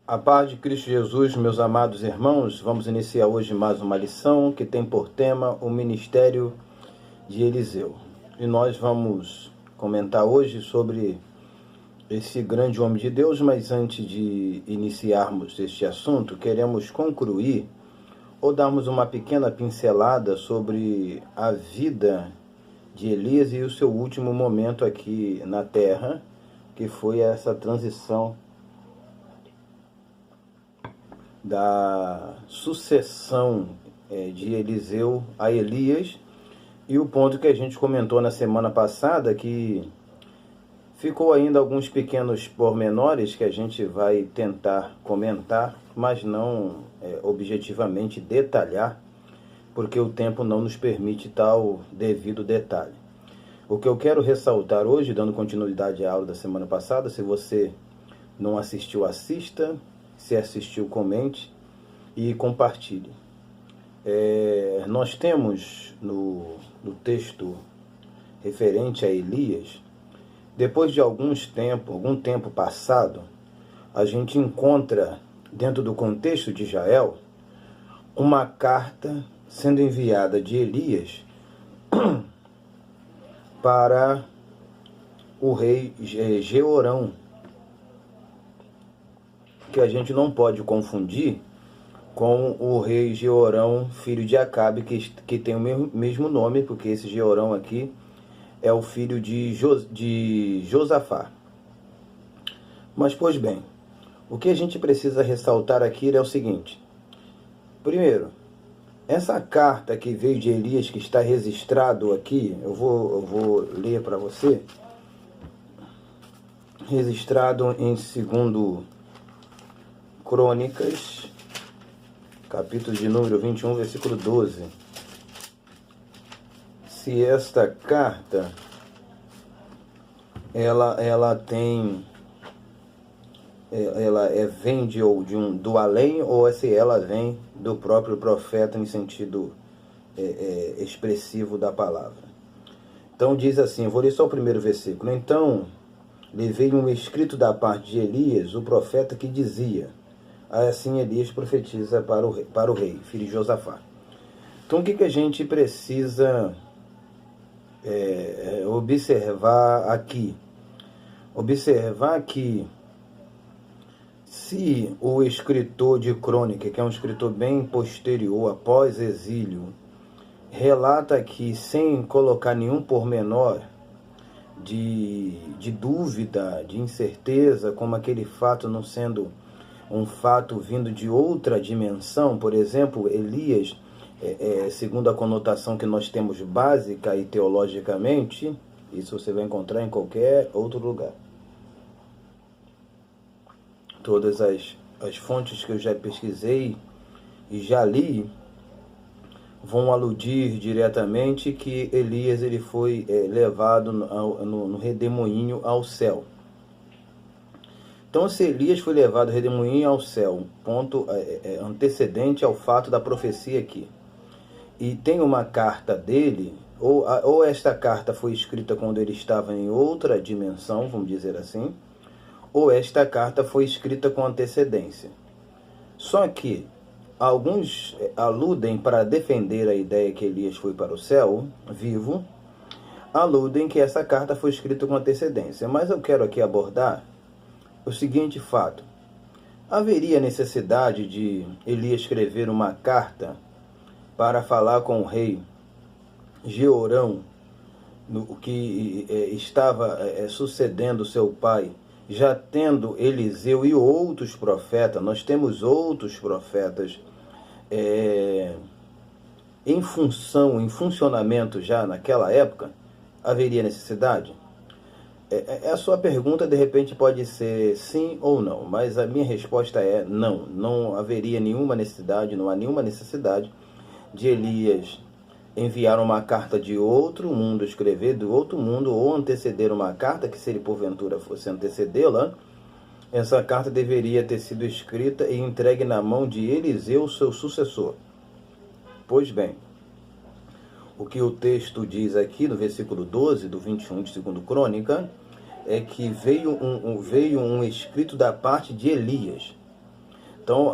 A paz de Cristo Jesus, meus amados irmãos, vamos iniciar hoje mais uma lição que tem por tema o ministério de Eliseu. E nós vamos comentar hoje sobre esse grande homem de Deus, mas antes de iniciarmos este assunto, queremos concluir ou darmos uma pequena pincelada sobre a vida de Elias e o seu último momento aqui na terra, que foi essa transição da sucessão de Eliseu a Elias, e o ponto que a gente comentou na semana passada, que ficou ainda alguns pequenos pormenores que a gente vai tentar comentar, mas não objetivamente detalhar, porque o tempo não nos permite tal devido detalhe. O que eu quero ressaltar hoje, dando continuidade à aula da semana passada, se você não assistiu, assista. Se assistiu, comente e compartilhe. Nós temos no texto referente a Elias, depois de algum tempo passado, a gente encontra, dentro do contexto de Israel, uma carta sendo enviada de Elias para o rei Jeorão, que a gente não pode confundir com o rei Jeorão, filho de Acabe, que tem o mesmo nome, porque esse Jeorão aqui é o filho de Josafá. Mas, pois bem, o que a gente precisa ressaltar aqui é o seguinte. Primeiro, essa carta que veio de Elias, que está registrado aqui, eu vou ler para você, registrado em 2 Crônicas, capítulo de número 21, versículo 12. Se esta carta ela vem do além, ou se ela vem do próprio profeta em sentido expressivo da palavra. Então diz assim, vou ler só o primeiro versículo. Então lhe veio um escrito da parte de Elias, o profeta, que dizia: assim Elias profetiza para o rei, filho de Josafá. Então o que a gente precisa observar aqui? Observar que se o escritor de crônica, que é um escritor bem posterior, após exílio, relata aqui sem colocar nenhum pormenor de dúvida, de incerteza, como aquele fato não sendo um fato vindo de outra dimensão, por exemplo, Elias, segundo a conotação que nós temos básica e teologicamente, isso você vai encontrar em qualquer outro lugar. Todas as fontes que eu já pesquisei e já li vão aludir diretamente que Elias ele foi levado no redemoinho ao céu. Então, se Elias foi levado redemoinho ao céu, ponto antecedente ao fato da profecia aqui, e tem uma carta dele, ou esta carta foi escrita quando ele estava em outra dimensão, vamos dizer assim, ou esta carta foi escrita com antecedência. Só que alguns aludem, para defender a ideia que Elias foi para o céu vivo, aludem que essa carta foi escrita com antecedência. Mas eu quero aqui abordar o seguinte fato: haveria necessidade de Elias escrever uma carta para falar com o rei Jeorão, que estava sucedendo seu pai, já tendo Eliseu e outros profetas? Nós temos outros profetas em funcionamento já naquela época. Haveria necessidade? A sua pergunta de repente pode ser sim ou não, mas a minha resposta é não. Não haveria nenhuma necessidade, não há nenhuma necessidade de Elias enviar uma carta de outro mundo, escrever de outro mundo, ou anteceder uma carta, que se ele porventura fosse antecedê-la, essa carta deveria ter sido escrita e entregue na mão de Eliseu, seu sucessor. Pois bem, o que o texto diz aqui no versículo 12 do 21 de 2 Crônica é que veio um escrito da parte de Elias. Então,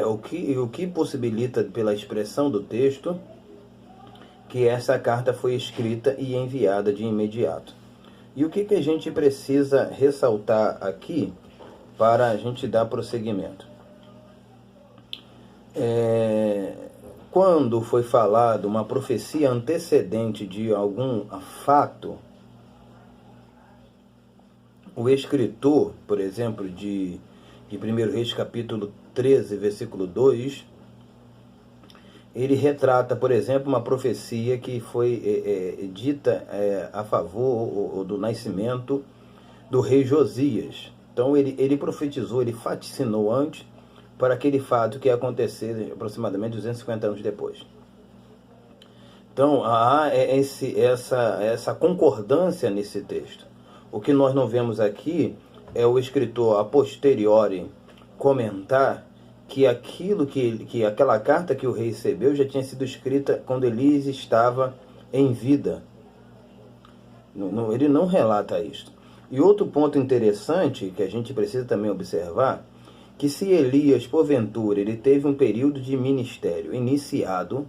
o que possibilita, pela expressão do texto, que essa carta foi escrita e enviada de imediato. E o que a gente precisa ressaltar aqui para a gente dar prosseguimento? Quando foi falado uma profecia antecedente de algum fato, o escritor, por exemplo, de 1 Reis capítulo 13, versículo 2, ele retrata, por exemplo, uma profecia que foi dita a favor do nascimento do rei Josias. Então ele profetizou, ele vaticinou antes para aquele fato que ia acontecer aproximadamente 250 anos depois. Então há essa concordância nesse texto. O que nós não vemos aqui é o escritor a posteriori comentar que aquela carta que o rei recebeu já tinha sido escrita quando Elias estava em vida. Ele não relata isto. E outro ponto interessante que a gente precisa também observar, que se Elias, porventura, ele teve um período de ministério iniciado,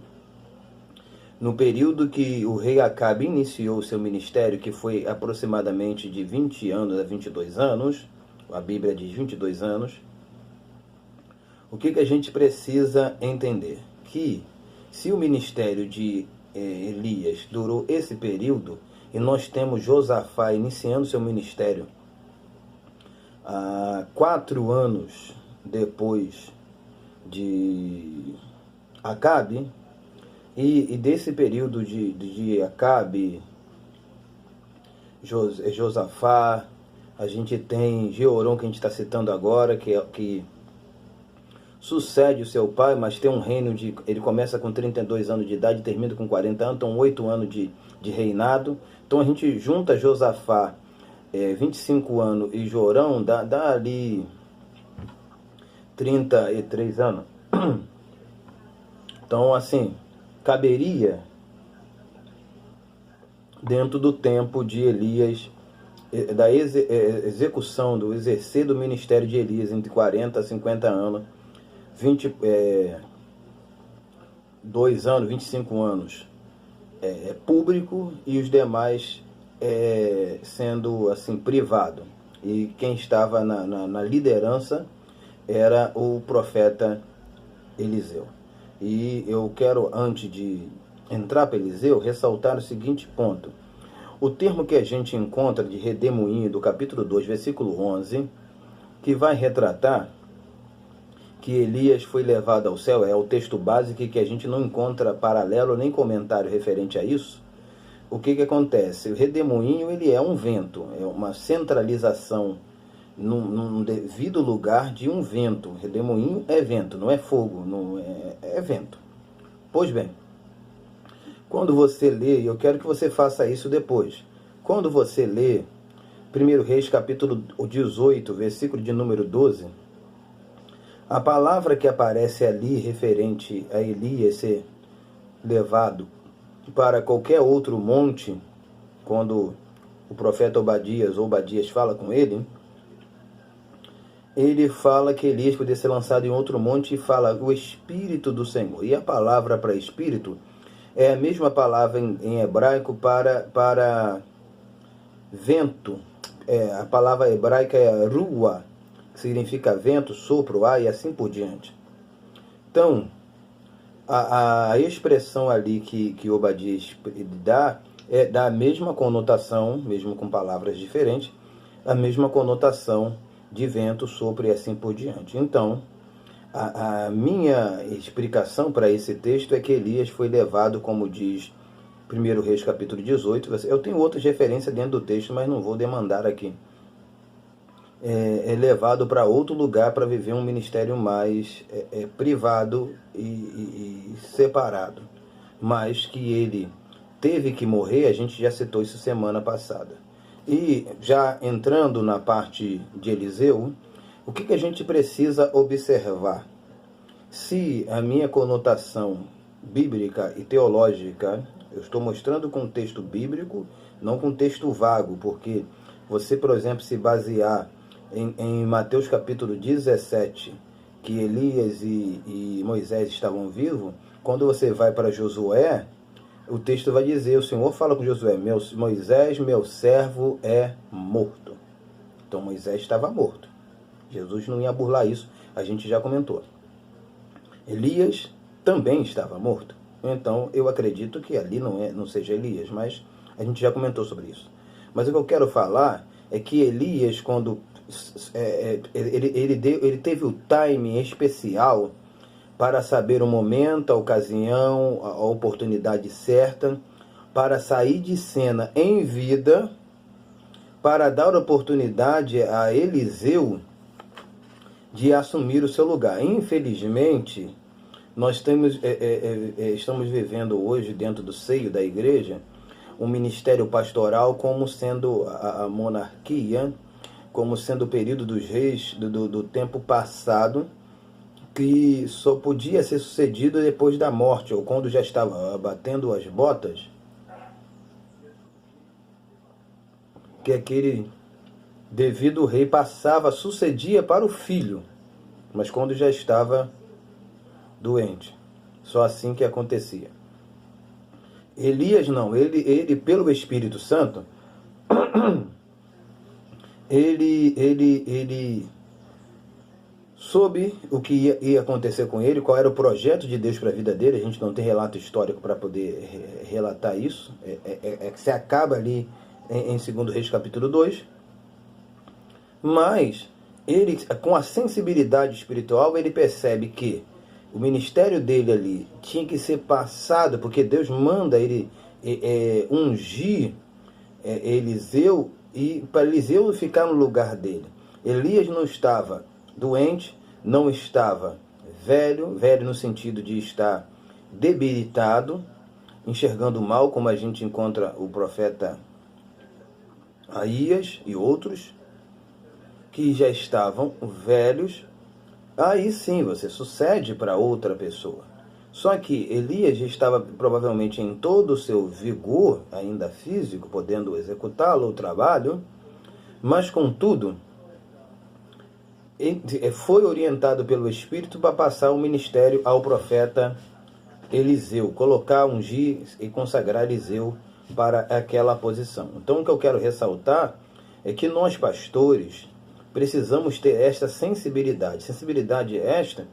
no período que o rei Acabe iniciou o seu ministério, que foi aproximadamente de 20 anos a 22 anos, a Bíblia diz 22 anos, o que a gente precisa entender? Que se o ministério de Elias durou esse período, e nós temos Josafá iniciando seu ministério 4 anos depois de Acabe, e desse período de Acabe, Josafá, a gente tem Jeorão, que a gente está citando agora, que sucede o seu pai, mas tem um reino ele começa com 32 anos de idade e termina com 40 anos, então 8 anos de reinado. Então a gente junta Josafá, 25 anos, e Jorão, dá ali 33 anos. Então, assim, caberia dentro do tempo de Elias, da execução, do exercer do ministério de Elias, entre 40 a 50 anos, 2 anos, 25 anos público, e os demais sendo assim privado. E quem estava na liderança era o profeta Eliseu. E eu quero, antes de entrar para Eliseu, ressaltar o seguinte ponto. O termo que a gente encontra de redemoinho, do capítulo 2, versículo 11, que vai retratar que Elias foi levado ao céu, é o texto básico que a gente não encontra paralelo nem comentário referente a isso. O que acontece? O redemoinho, ele é um vento, é uma centralização num devido lugar de um vento. Redemoinho é vento, não é fogo, não é vento. Pois bem, quando você lê, e eu quero que você faça isso depois, quando você lê 1 Reis capítulo 18, versículo de número 12, a palavra que aparece ali referente a Elias ser levado para qualquer outro monte, quando o profeta Obadias fala com ele fala que Elias poderia ser lançado em outro monte, e fala o Espírito do Senhor. E a palavra para Espírito é a mesma palavra em hebraico para vento. A palavra hebraica é ruah, que significa vento, sopro, ar e assim por diante. Então, a expressão ali que Obadias dá dá a mesma conotação, mesmo com palavras diferentes, a mesma conotação de vento, sopro e assim por diante. Então, a minha explicação para esse texto é que Elias foi levado, como diz 1 Reis capítulo 18, eu tenho outras referências dentro do texto, mas não vou demandar aqui. É levado para outro lugar para viver um ministério mais privado e separado. Mas que ele teve que morrer, a gente já citou isso semana passada. E já entrando na parte de Eliseu, o que a gente precisa observar? Se a minha conotação bíblica e teológica, eu estou mostrando com texto bíblico, não com texto vago, porque você, por exemplo, se basear em Mateus capítulo 17, que Elias e Moisés estavam vivos, quando você vai para Josué, o texto vai dizer, o Senhor fala com Josué, Moisés, meu servo, é morto. Então Moisés estava morto. Jesus não ia burlar isso, a gente já comentou. Elias também estava morto. Então eu acredito que ali não seja Elias, mas a gente já comentou sobre isso. Mas o que eu quero falar é que Elias, quando ele teve o timing especial para saber o momento, a ocasião, a oportunidade certa, para sair de cena em vida, para dar oportunidade a Eliseu de assumir o seu lugar. Infelizmente, nós estamos vivendo hoje, dentro do seio da igreja, um ministério pastoral como sendo a monarquia, como sendo o período dos reis do tempo passado, que só podia ser sucedido depois da morte, ou quando já estava batendo as botas, que aquele devido rei sucedia para o filho, mas quando já estava doente. Só assim que acontecia. Elias não, ele pelo Espírito Santo, ele soube o que ia acontecer com ele, qual era o projeto de Deus para a vida dele. A gente não tem relato histórico para poder relatar isso. Que se acaba ali em 2 Reis capítulo 2. Mas ele, com a sensibilidade espiritual, ele percebe que o ministério dele ali tinha que ser passado, porque Deus manda ele ungir Eliseu, e para Eliseu ficar no lugar dele. Elias não estava doente, não estava velho no sentido de estar debilitado, enxergando mal, como a gente encontra o profeta Aías e outros, que já estavam velhos. Aí sim você sucede para outra pessoa. Só que Elias já estava provavelmente em todo o seu vigor, ainda físico, podendo executá-lo, o trabalho, mas contudo, foi orientado pelo Espírito para passar o ministério ao profeta Eliseu, colocar, ungir e consagrar Eliseu para aquela posição. Então o que eu quero ressaltar é que nós pastores precisamos ter esta sensibilidade esta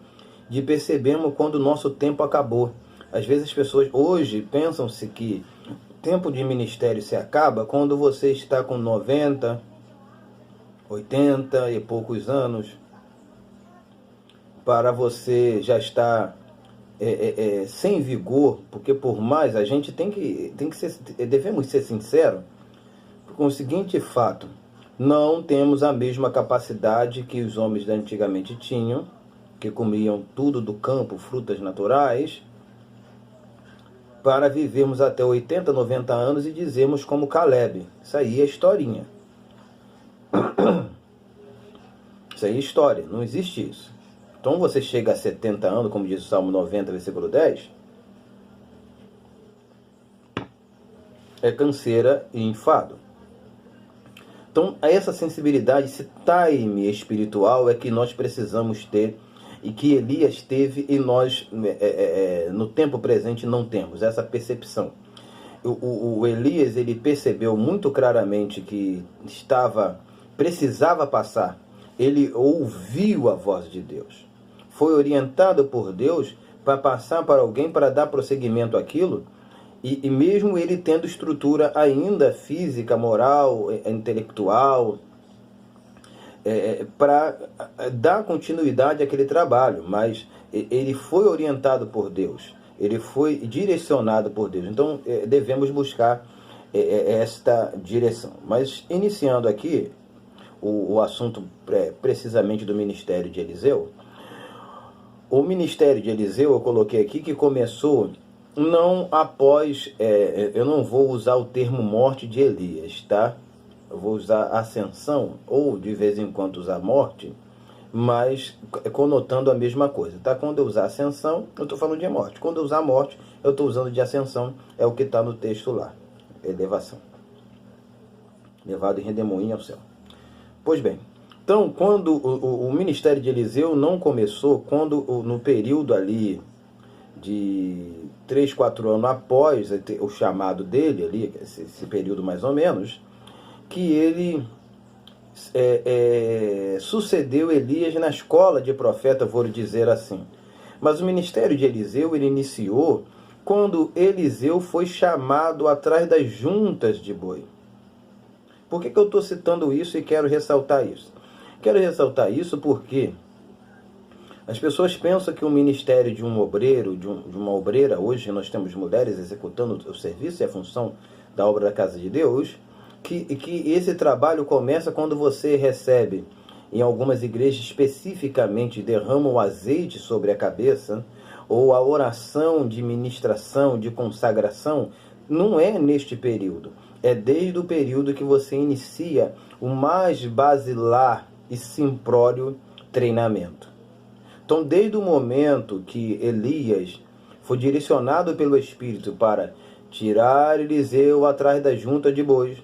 de percebermos quando o nosso tempo acabou. Às vezes as pessoas hoje pensam-se que o tempo de ministério se acaba quando você está com 90, 80 e poucos anos, para você já estar sem vigor, porque por mais a gente devemos ser sinceros com o seguinte fato: não temos a mesma capacidade que os homens de antigamente tinham, que comiam tudo do campo, frutas naturais, para vivermos até 80, 90 anos e dizermos como Caleb. Isso aí é historinha. Isso aí é história, não existe isso. Então você chega a 70 anos, como diz o Salmo 90, versículo 10, é canseira e enfado. Então essa sensibilidade, esse time espiritual é que nós precisamos ter, e que Elias teve, e nós no tempo presente não temos essa percepção. O Elias, ele percebeu muito claramente que precisava passar. Ele ouviu a voz de Deus, foi orientado por Deus para passar para alguém, para dar prosseguimento àquilo, e mesmo ele tendo estrutura ainda física, moral, intelectual, para dar continuidade àquele trabalho, mas ele foi orientado por Deus, ele foi direcionado por Deus. Então devemos buscar esta direção. Mas iniciando aqui o assunto precisamente do ministério de Eliseu, o ministério de Eliseu eu coloquei aqui que começou não após, eu não vou usar o termo morte de Elias, tá? Eu vou usar ascensão, ou de vez em quando usar morte, mas conotando a mesma coisa, tá? Quando eu usar ascensão, eu estou falando de morte. Quando eu usar morte, eu estou usando de ascensão, é o que está no texto lá. Elevação. Levado em redemoinho ao céu. Pois bem, Então, quando o ministério de Eliseu não começou, quando no período ali de 3, 4 anos após o chamado dele, ali, esse período mais ou menos, que ele sucedeu Elias na escola de profeta, vou dizer assim. Mas o ministério de Eliseu, ele iniciou quando Eliseu foi chamado atrás das juntas de boi. Por que eu estou citando isso e quero ressaltar isso? Quero ressaltar isso porque as pessoas pensam que o ministério de um obreiro, de uma obreira, hoje nós temos mulheres executando o serviço e a função da obra da casa de Deus, que esse trabalho começa quando você recebe, em algumas igrejas especificamente, derrama o azeite sobre a cabeça, ou a oração de ministração, de consagração, não é neste período. É desde o período que você inicia o mais basilar e simplório treinamento. Então, desde o momento que Elias foi direcionado pelo Espírito para tirar Eliseu atrás da junta de bois,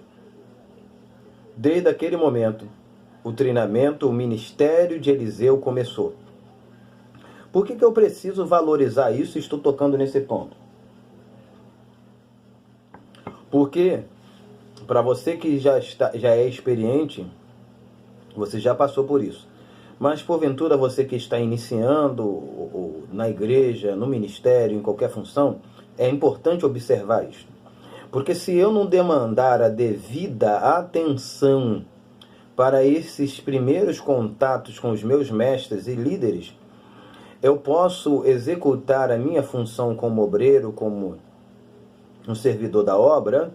desde aquele momento, o treinamento, o ministério de Eliseu começou. Por que eu preciso valorizar isso e estou tocando nesse ponto? Porque, para você que já é experiente, você já passou por isso. Mas, porventura, você que está iniciando ou na igreja, no ministério, em qualquer função, é importante observar isso. Porque se eu não demandar a devida atenção para esses primeiros contatos com os meus mestres e líderes, eu posso executar a minha função como obreiro, como um servidor da obra,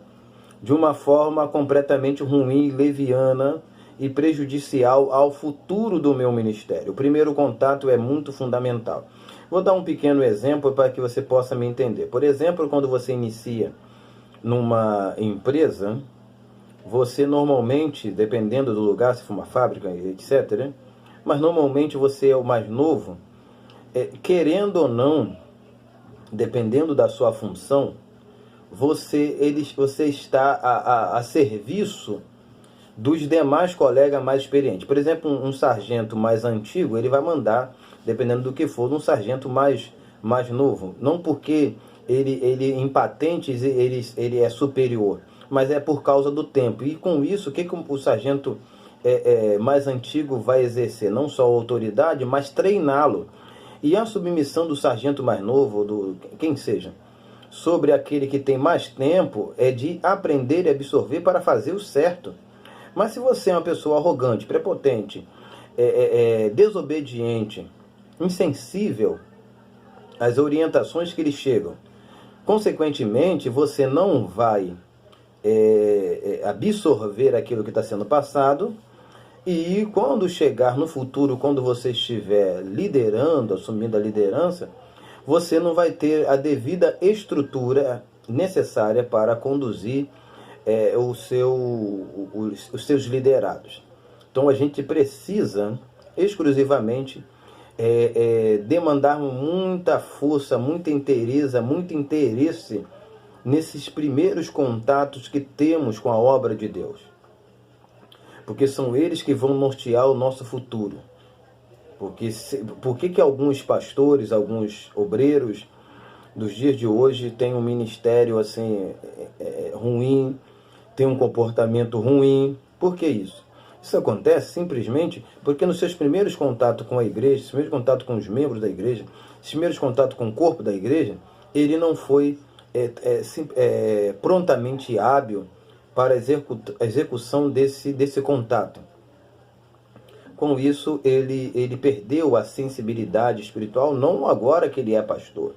de uma forma completamente ruim, leviana e prejudicial ao futuro do meu ministério. O primeiro contato é muito fundamental. Vou dar um pequeno exemplo para que você possa me entender. Por exemplo, quando você inicia numa empresa, você normalmente, dependendo do lugar, se for uma fábrica, etc., mas normalmente você é o mais novo, querendo ou não, dependendo da sua função, você está a serviço dos demais colegas mais experientes. Por exemplo, um sargento mais antigo, ele vai mandar, dependendo do que for, um sargento mais novo. Não porque ele em patentes ele é superior, mas é por causa do tempo. E com isso, o que o sargento mais antigo vai exercer? Não só a autoridade, mas treiná-lo. E a submissão do sargento mais novo, do quem seja, sobre aquele que tem mais tempo, é de aprender e absorver para fazer o certo. Mas se você é uma pessoa arrogante, prepotente, desobediente, insensível às orientações que lhe chegam, consequentemente, você não vai absorver aquilo que está sendo passado, e quando chegar no futuro, quando você estiver liderando, assumindo a liderança, você não vai ter a devida estrutura necessária para conduzir os seus liderados. Então a gente precisa exclusivamente demandar muita força, muita inteireza, muito interesse nesses primeiros contatos que temos com a obra de Deus. Porque são eles que vão nortear o nosso futuro. Por que alguns pastores, alguns obreiros dos dias de hoje têm um ministério assim ruim, têm um comportamento ruim? Por que isso? Isso acontece simplesmente porque nos seus primeiros contatos com a igreja, nos primeiros contatos com os membros da igreja, nos primeiros contatos com o corpo da igreja, ele não foi prontamente hábil para a execução desse contato. Com isso, ele perdeu a sensibilidade espiritual, não agora que ele é pastor,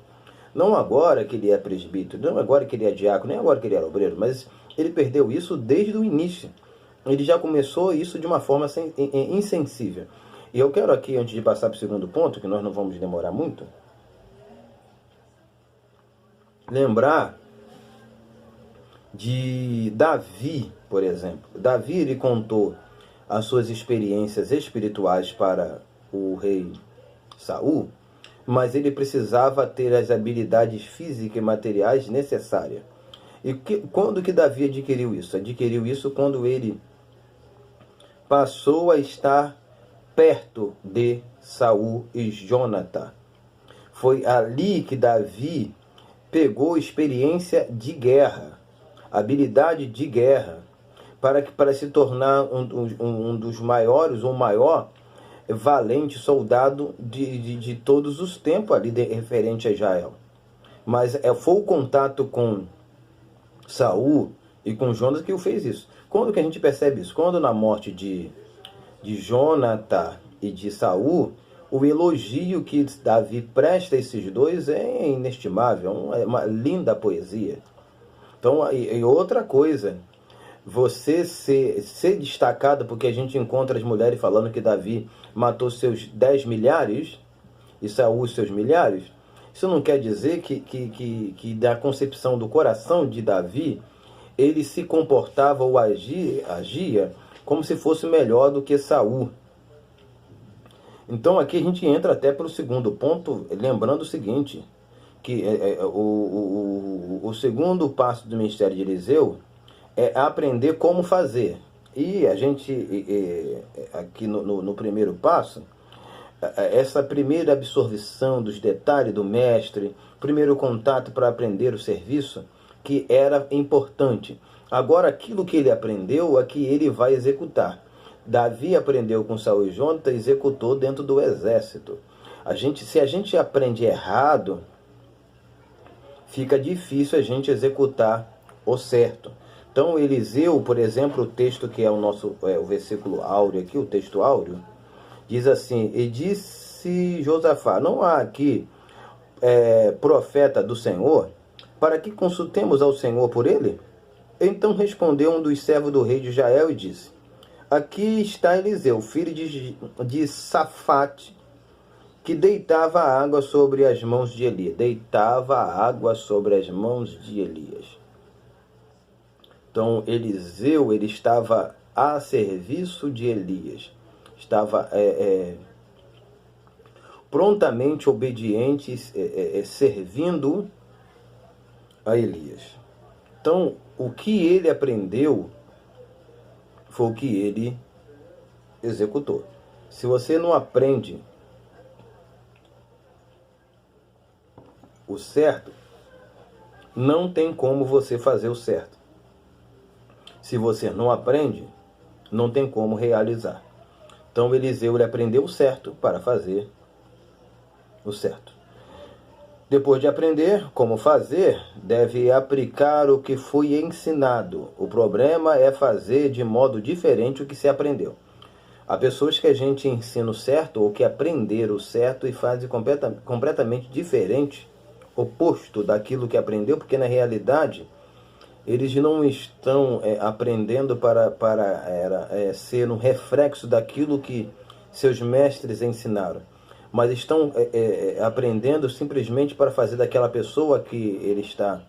não agora que ele é presbítero, não agora que ele é diácono, nem agora que ele é obreiro, mas ele perdeu isso desde o início. Ele já começou isso de uma forma insensível. E eu quero aqui, antes de passar para o segundo ponto, que nós não vamos demorar muito, lembrar de Davi, por exemplo. Davi, ele contou as suas experiências espirituais para o rei Saul, mas ele precisava ter as habilidades físicas e materiais necessárias. E quando que Davi adquiriu isso? Adquiriu isso quando ele passou a estar perto de Saul e Jonatã. Foi ali que Davi pegou experiência de guerra, habilidade de guerra, para se tornar um dos maiores, ou maior valente soldado de todos os tempos ali referente a Israel. Mas foi o contato com Saul e com Jonas que o fez isso. Quando que a gente percebe isso? Quando na morte de Jonatã e de Saul, o elogio que Davi presta a esses dois é inestimável, é uma linda poesia. Então, e outra coisa, você ser destacado, porque a gente encontra as mulheres falando que Davi matou seus 10 milhares e Saul seus milhares, isso não quer dizer que da concepção do coração de Davi, ele se comportava ou agia como se fosse melhor do que Saul. Então aqui a gente entra até para o segundo ponto, lembrando o seguinte, que o segundo passo do ministério de Eliseu é aprender como fazer. E a gente, aqui no primeiro passo, essa primeira absorção dos detalhes do mestre, primeiro contato para aprender o serviço, que era importante. Agora aquilo que ele aprendeu é que ele vai executar. Davi aprendeu com Saul e Jonatã, executou dentro do exército. Se a gente aprende errado, fica difícil a gente executar o certo. Então, Eliseu, por exemplo, o texto que é o versículo áureo aqui, o texto áureo, diz assim: e disse Josafá, não há aqui profeta do Senhor, para que consultemos ao Senhor por ele? Então respondeu um dos servos do rei de Israel e disse: aqui está Eliseu, filho de Safate, que deitava água sobre as mãos de Elias. Deitava água sobre as mãos de Elias. Então, Eliseu, ele estava a serviço de Elias. Estava prontamente obediente, servindo a Elias. Então, o que ele aprendeu foi o que ele executou. Se você não aprende o certo, não tem como você fazer o certo. Se você não aprende, não tem como realizar. Então Eliseu, ele aprendeu o certo para fazer o certo. Depois de aprender como fazer, deve aplicar o que foi ensinado. O problema é fazer de modo diferente o que se aprendeu. Há pessoas que a gente ensina o certo ou que aprenderam o certo e fazem completamente diferente, oposto daquilo que aprendeu, porque na realidade eles não estão aprendendo para ser um reflexo daquilo que seus mestres ensinaram, mas estão aprendendo simplesmente para fazer daquela pessoa que ele está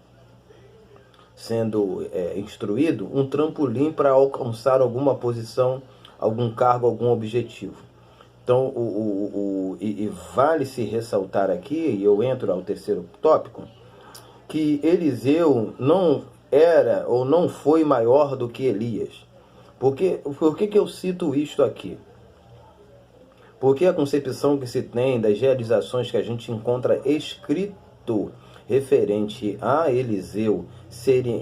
sendo instruído um trampolim para alcançar alguma posição, algum cargo, algum objetivo. Então, vale se ressaltar aqui, e eu entro ao terceiro tópico, que Eliseu não era ou não foi maior do que Elias. Por que eu cito isto aqui? Porque a concepção que se tem das realizações que a gente encontra escrito referente a Eliseu serem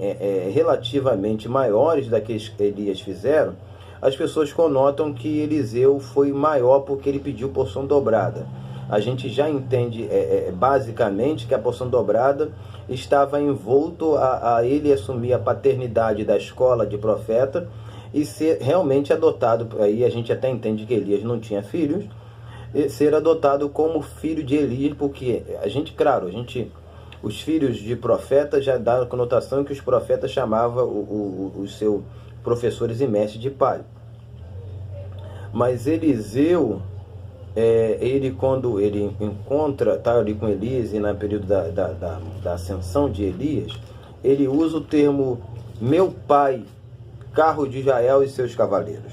relativamente maiores da que Elias fizeram, as pessoas conotam que Eliseu foi maior porque ele pediu porção dobrada. A gente já entende basicamente que a porção dobrada estava envolto a ele assumir a paternidade da escola de profeta e ser realmente adotado. Aí a gente até entende que Elias não tinha filhos, e ser adotado como filho de Elias, porque os filhos de profeta já dá a conotação que os profetas chamavam os seus professores e mestres de pai. Mas Eliseu, ele quando ele está ali com Elias e no período da ascensão de Elias, ele usa o termo meu pai, carro de Israel e seus cavaleiros.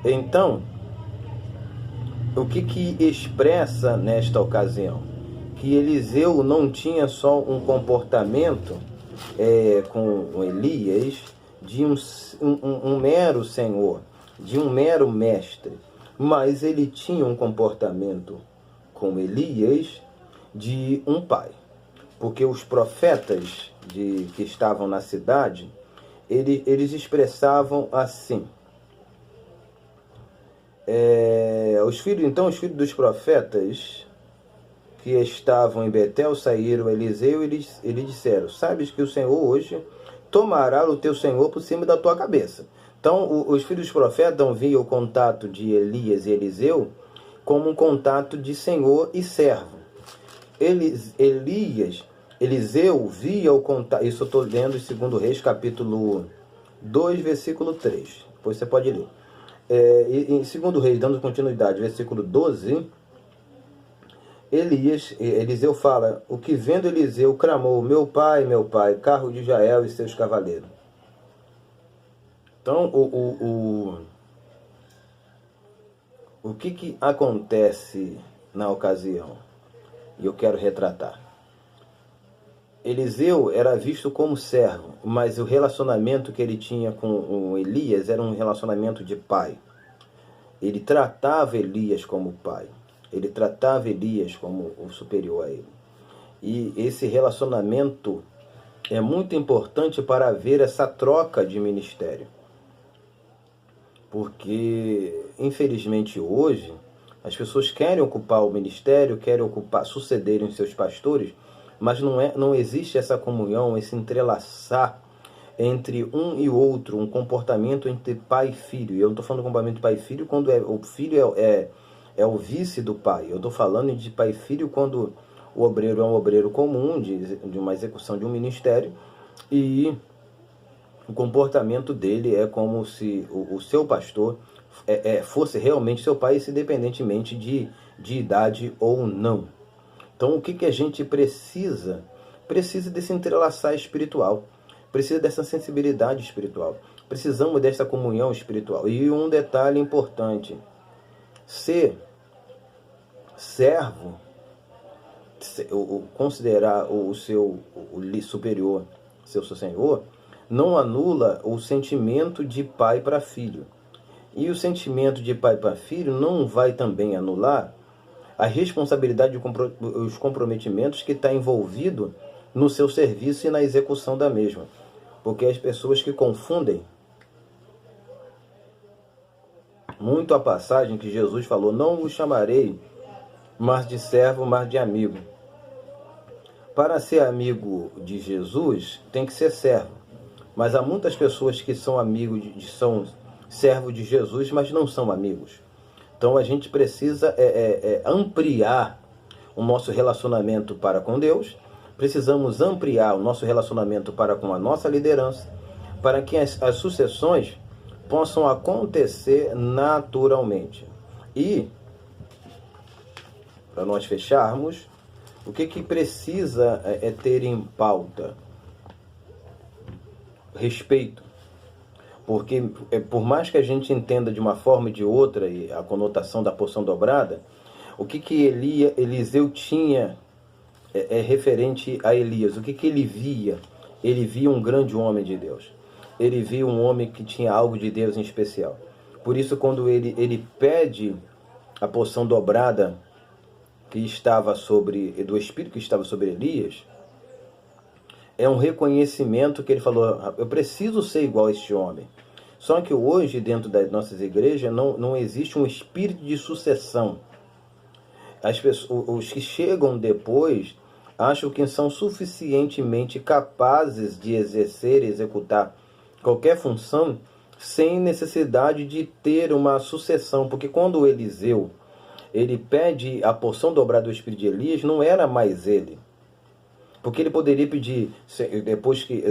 Então, o que expressa nesta ocasião? Que Eliseu não tinha só um comportamento com Elias de um mero senhor, de um mero mestre, mas ele tinha um comportamento com Elias de um pai. Porque os profetas que estavam na cidade, eles expressavam assim. Os filhos dos profetas que estavam em Betel saíram a Eliseu e lhe disseram: sabes que o Senhor hoje tomará o teu Senhor por cima da tua cabeça. Então, os filhos dos profetas não viam o contato de Elias e Eliseu como um contato de senhor e servo. Eliseu via o contato, isso eu estou lendo em 2 Reis, capítulo 2, versículo 3. Depois você pode ler. Em 2 Reis, dando continuidade, versículo 12, Eliseu fala: o que vendo Eliseu clamou, meu pai, carro de Jael e seus cavaleiros. Então, o que acontece na ocasião? E eu quero retratar. Eliseu era visto como servo, mas o relacionamento que ele tinha com Elias era um relacionamento de pai. Ele tratava Elias como pai. Ele tratava Elias como o superior a ele. E esse relacionamento é muito importante para ver essa troca de ministério. Porque, infelizmente, hoje, as pessoas querem ocupar o ministério, querem sucederem os seus pastores, mas não existe essa comunhão, esse entrelaçar entre um e outro, um comportamento entre pai e filho. E eu não estou falando de comportamento de pai e filho quando o filho é o vice do pai. Eu estou falando de pai e filho quando o obreiro é um obreiro comum, de uma execução de um ministério, e o comportamento dele é como se o seu pastor fosse realmente seu pai, independentemente de idade ou não. Então, o que a gente precisa? Precisa desse entrelaçar espiritual, precisa dessa sensibilidade espiritual, precisamos dessa comunhão espiritual. E um detalhe importante: ser servo, considerar o seu superior, seu senhor, não anula o sentimento de pai para filho. E o sentimento de pai para filho não vai também anular a responsabilidade e os comprometimentos que está envolvido no seu serviço e na execução da mesma. Porque as pessoas que confundem muito a passagem que Jesus falou: não vos chamarei mais de servo, mas de amigo. Para ser amigo de Jesus, tem que ser servo. Mas há muitas pessoas que são amigos, são servos de Jesus, mas não são amigos. Então a gente precisa ampliar o nosso relacionamento para com Deus, precisamos ampliar o nosso relacionamento para com a nossa liderança, para que as sucessões possam acontecer naturalmente. E, para nós fecharmos, o que precisa ter em pauta? Respeito. Porque por mais que a gente entenda de uma forma ou de outra a conotação da porção dobrada, o que Eliseu tinha referente a Elias? O que ele via? Ele via um grande homem de Deus. Ele via um homem que tinha algo de Deus em especial. Por isso, quando ele pede a porção dobrada que estava do Espírito que estava sobre Elias, é um reconhecimento que ele falou: eu preciso ser igual a este homem. Só que hoje, dentro das nossas igrejas, não existe um espírito de sucessão. Os que chegam depois acham que são suficientemente capazes de exercer e executar qualquer função sem necessidade de ter uma sucessão. Porque quando Eliseu ele pede a porção dobrada do Espírito de Elias, não era mais ele. Porque ele poderia pedir, depois que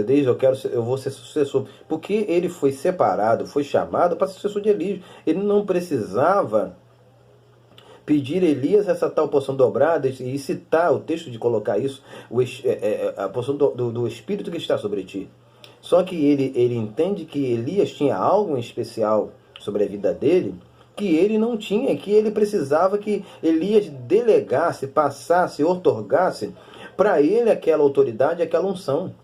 eu vou ser sucessor. Porque ele foi separado, foi chamado para ser sucessor de Elias. Ele não precisava pedir a Elias essa tal porção dobrada e citar o texto de colocar isso, a porção do Espírito que está sobre ti. Só que ele entende que Elias tinha algo em especial sobre a vida dele, que ele não tinha, que ele precisava que Elias delegasse, passasse, outorgasse para ele aquela autoridade, aquela unção.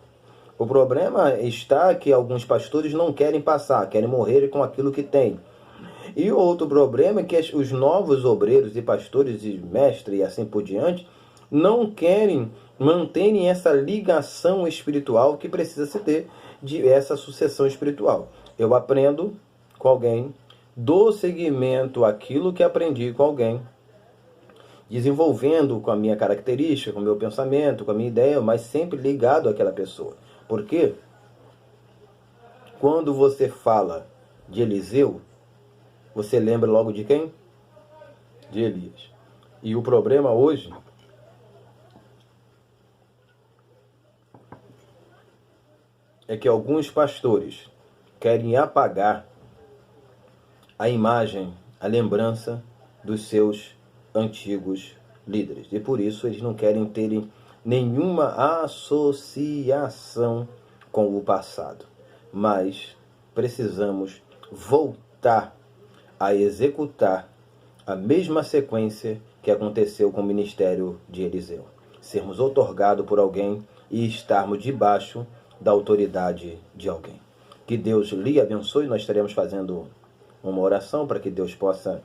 O problema está que alguns pastores não querem passar, querem morrer com aquilo que têm. E outro problema é que os novos obreiros e pastores e mestres e assim por diante não querem manterem essa ligação espiritual que precisa se ter de essa sucessão espiritual. Eu aprendo com alguém, dou seguimento àquilo que aprendi com alguém, desenvolvendo com a minha característica, com o meu pensamento, com a minha ideia, mas sempre ligado àquela pessoa. Porque quando você fala de Eliseu, você lembra logo de quem? De Elias. E o problema hoje é que alguns pastores querem apagar a imagem, a lembrança dos seus antigos líderes. E por isso eles não querem terem nenhuma associação com o passado. Mas precisamos voltar a executar a mesma sequência que aconteceu com o ministério de Eliseu. Sermos outorgados por alguém e estarmos debaixo da autoridade de alguém. Que Deus lhe abençoe. Nós estaremos fazendo uma oração para que Deus possa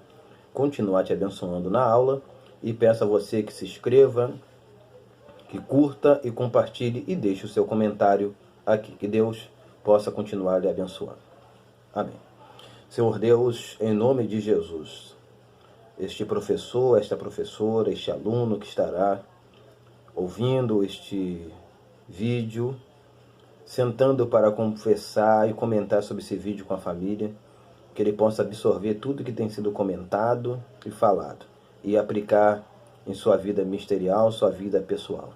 continuar te abençoando na aula. E peço a você que se inscreva, que curta e compartilhe e deixe o seu comentário aqui. Que Deus possa continuar lhe abençoando. Amém. Senhor Deus, em nome de Jesus, este professor, esta professora, este aluno que estará ouvindo este vídeo, sentando para confessar e comentar sobre esse vídeo com a família, que ele possa absorver tudo que tem sido comentado e falado e aplicar em sua vida ministerial, sua vida pessoal.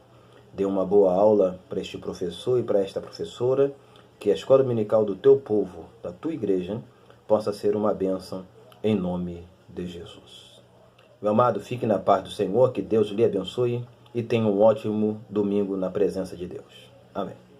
Dê uma boa aula para este professor e para esta professora, que a escola dominical do teu povo, da tua igreja, possa ser uma bênção em nome de Jesus. Meu amado, fique na paz do Senhor, que Deus lhe abençoe e tenha um ótimo domingo na presença de Deus. Amém.